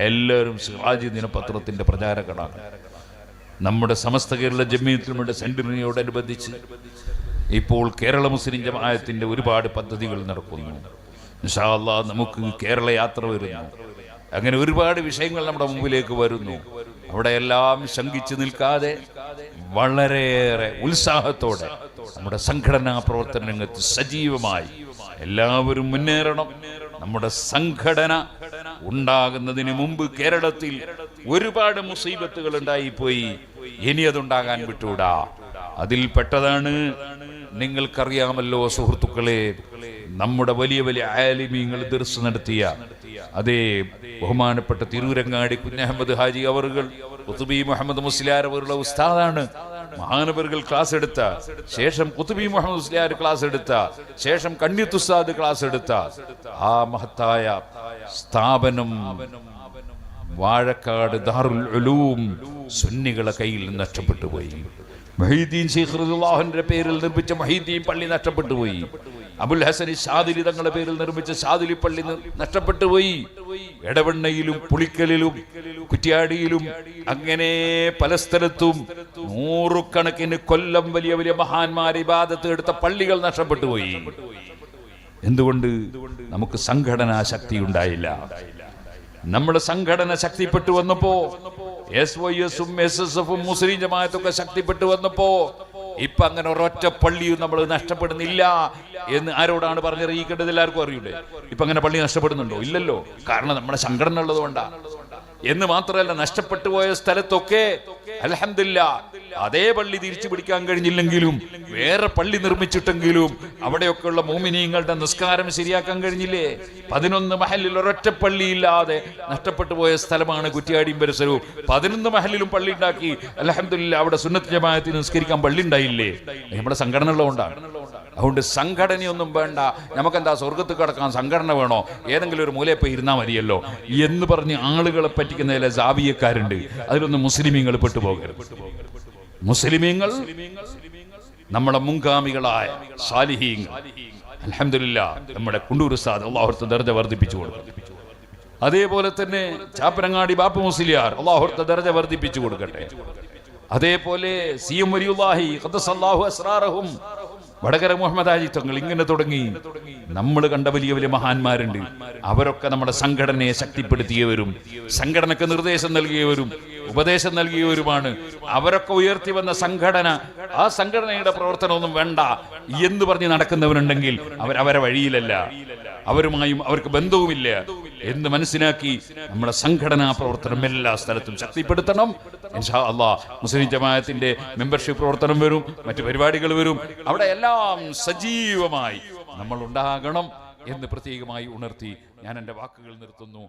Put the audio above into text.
എല്ലാവരും സിറാജ് ദിനപത്രത്തിൻ്റെ പ്രചാരകരാണ്. നമ്മുടെ സമസ്ത കേരള ജമിയത്തുൽമയുടെ സെന്റിനറിയോടനുബന്ധിച്ച് ഇപ്പോൾ കേരള മുസ്ലിം ജമാഅത്തിൻ്റെ ഒരുപാട് പദ്ധതികൾ നടക്കുന്നു. ഇൻഷാ അല്ലാഹ് നമുക്ക് കേരള യാത്ര വരുന്നു. അങ്ങനെ ഒരുപാട് വിഷയങ്ങൾ നമ്മുടെ മുമ്പിലേക്ക് വരുന്നു. അവിടെ എല്ലാം ശങ്കിച്ചു നിൽക്കാതെ വളരെയേറെ ഉത്സാഹത്തോടെ നമ്മുടെ സംഘടനാ പ്രവർത്തന രംഗത്ത് സജീവമായി എല്ലാവരും മുന്നേറണം. നമ്മുടെ സംഘടന ഉണ്ടാകുന്നതിന് മുമ്പ് കേരളത്തിൽ ഒരുപാട് മുസീബത്തുകൾ ഉണ്ടായിപ്പോയി. ഇനി അതുണ്ടാകാൻ വിട്ടൂടാ. അതിൽ പെട്ടതാണ്, നിങ്ങൾക്കറിയാമല്ലോ സുഹൃത്തുക്കളെ, നമ്മുടെ വലിയ വലിയ ആലിമീങ്ങൾ ദർസ് നടത്തിയ അതേ ബഹുമാനപ്പെട്ട തിരൂരങ്ങാടി കുഞ്ഞഹമ്മദ് ഹാജി അവറുകൾ, ഖുതുബി മുഹമ്മദ് മുസ്ലിയാർ അവരുടെ ഉസ്താദാണ്. മഹാനവറുകൾ ക്ലാസ് എടുത്ത ശേഷം ഖുതുബി മുഹമ്മദ് മുസ്ലിയാർ ക്ലാസ് എടുത്ത ശേഷം കണ്ണിയത്ത് ഉസ്താദ് ക്ലാസ് എടുത്ത ആ മഹത്തായ സ്ഥാപനം വാഴക്കാട് ദാറുൽ ഉലൂം സുന്നികളെ കയ്യിൽ നഷ്ടപ്പെട്ടു പോയി. മുഹീദ്ദീൻ ശൈഖ് റളിയല്ലാഹുവിന്റെ പേരിൽ നിർമ്മിച്ച മുഹീദ്ദീൻ പള്ളി നഷ്ടപ്പെട്ടു പോയി. അബുൽ ഹസൻ ശാദിലി തങ്ങളുടെ പേരിൽ നിർമ്മിച്ച ശാദിലി പള്ളി നഷ്ടപ്പെട്ടു പോയി. എടവണ്ണയിലും പുളിക്കലിലും കുറ്റ്യാടിയിലും അങ്ങനെ പല സ്ഥലത്തും നൂറുകണക്കിന് കൊല്ലം വലിയ വലിയ മഹാന്മാരെ ഇബാദത്ത് എടുത്ത പള്ളികൾ നഷ്ടപ്പെട്ടു പോയി. എന്തുകൊണ്ട്? നമുക്ക് സംഘടനാ ശക്തി ഉണ്ടായില്ല. നമ്മുടെ സംഘടന ശക്തിപ്പെട്ടു വന്നപ്പോ SYS-ഉം SSF-ഉം മുസ്ലിം ജമാഅത്തൊക്കെ ശക്തിപ്പെട്ടു വന്നപ്പോ ഇപ്പൊ അങ്ങനെ ഒരൊറ്റ പള്ളിയും നമ്മൾ നഷ്ടപ്പെടുന്നില്ല എന്ന് ആരോടാണ് പറഞ്ഞറിയിക്കേണ്ടത്? എല്ലാവർക്കും അറിയൂലേ. ഇപ്പൊ അങ്ങനെ പള്ളി നഷ്ടപ്പെടുന്നുണ്ടോ? ഇല്ലല്ലോ. കാരണം നമ്മുടെ സംഘടന ഉള്ളത് കൊണ്ടാ. എന്ന് മാത്രമല്ല, നഷ്ടപ്പെട്ടു പോയ സ്ഥലത്തൊക്കെ അൽഹംദുലില്ലാഹ് അതേ പള്ളി തിരിച്ചു പിടിക്കാൻ കഴിഞ്ഞില്ലെങ്കിലും വേറെ പള്ളി നിർമ്മിച്ചിട്ടെങ്കിലും അവിടെയൊക്കെയുള്ള മുഅ്മിനീങ്ങളുടെ നിസ്കാരം ശരിയാക്കാൻ കഴിഞ്ഞില്ലേ? 11 മഹല്ലിൽ ഒരൊറ്റ പള്ളിയില്ലാതെ നഷ്ടപ്പെട്ടു പോയ സ്ഥലമാണ് കുറ്റ്യാടിയും പരിസരവും. 11 മഹല്ലിലും പള്ളി ഉണ്ടാക്കി. അൽഹംദുലില്ലാഹ് അവിടെ സുന്നത്ത് ജമാഅത്തിന് നിസ്കരിക്കാൻ പള്ളി ഉണ്ടായില്ലേ? നമ്മുടെ സംഘടന ഉള്ളതുകൊണ്ടാണ്. അതുകൊണ്ട് സംഘടനയൊന്നും വേണ്ട, നമുക്കെന്താ സ്വർഗത്തിൽ കിടക്കാൻ സംഘടന വേണോ? ഏതെങ്കിലും ഒരു മൂലയിൽ പോയി ഇരുന്നാൽ മതിയല്ലോ എന്ന് പറഞ്ഞ് ആളുകളെ പറ്റിക്കുന്ന ചില ജാബിയക്കാരുണ്ട്. അതിലൊന്നും മുസ്ലിമീങ്ങൾ പെട്ടുപോകരുത്. മുസ്ലിമീങ്ങൾ നമ്മുടെ മുൻഗാമികളായ സാലിഹീങ്ങൾ, അൽഹംദുലില്ലാഹ് നമ്മുടെ കുണ്ടൂർ ഉസ്താദ് അല്ലാഹു അവിടുത്തെ ദർജ വർദ്ധിപ്പിച്ചു കൊടുക്കും. അതേപോലെ തന്നെ ചാപ്പരങ്ങാടി ബാപ്പു മുസ്ലിയാർ അല്ലാഹു അവിടുത്തെ ദർജ വർദ്ധിപ്പിച്ചു കൊടുക്കട്ടെ. അതേപോലെ CM വലിയുല്ലാഹി ഖദ്ദസല്ലാഹു അസ്റാറഹും വടകര മുഹമ്മദ് ഹാജി തങ്ങൾ, ഇങ്ങനെ തുടങ്ങി നമ്മൾ കണ്ട വലിയ വലിയ മഹാന്മാരുണ്ട്. അവരൊക്കെ നമ്മുടെ സംഘടനയെ ശക്തിപ്പെടുത്തിയവരും സംഘടനക്ക് നിർദ്ദേശം നൽകിയവരും ഉപദേശം നൽകിയവരുമാണ്. അവരൊക്കെ ഉയർത്തി വന്ന സംഘടന, ആ സംഘടനയുടെ പ്രവർത്തനമൊന്നും വേണ്ട എന്ന് പറഞ്ഞ് നടക്കുന്നവരുണ്ടെങ്കിൽ അവരെ വഴിയിലല്ല, അവരുമായും അവർക്ക് ബന്ധവുമില്ല എന്ന് മനസ്സിലാക്കി നമ്മുടെ സംഘടനാ പ്രവർത്തനം എല്ലാ സ്ഥലത്തും ശക്തിപ്പെടുത്തണം. ഇൻഷാ അല്ലാഹ് മുസ്ലിം ജമാഅത്തിന്റെ മെമ്പർഷിപ്പ് പ്രവർത്തനം വരും, മറ്റു പരിപാടികൾ വരും. അവിടെ എല്ലാം സജീവമായി നമ്മൾ ഉണ്ടാകണം എന്ന് പ്രത്യേകമായി ഉണർത്തി ഞാൻ എൻ്റെ വാക്കുകൾ നിർത്തുന്നു.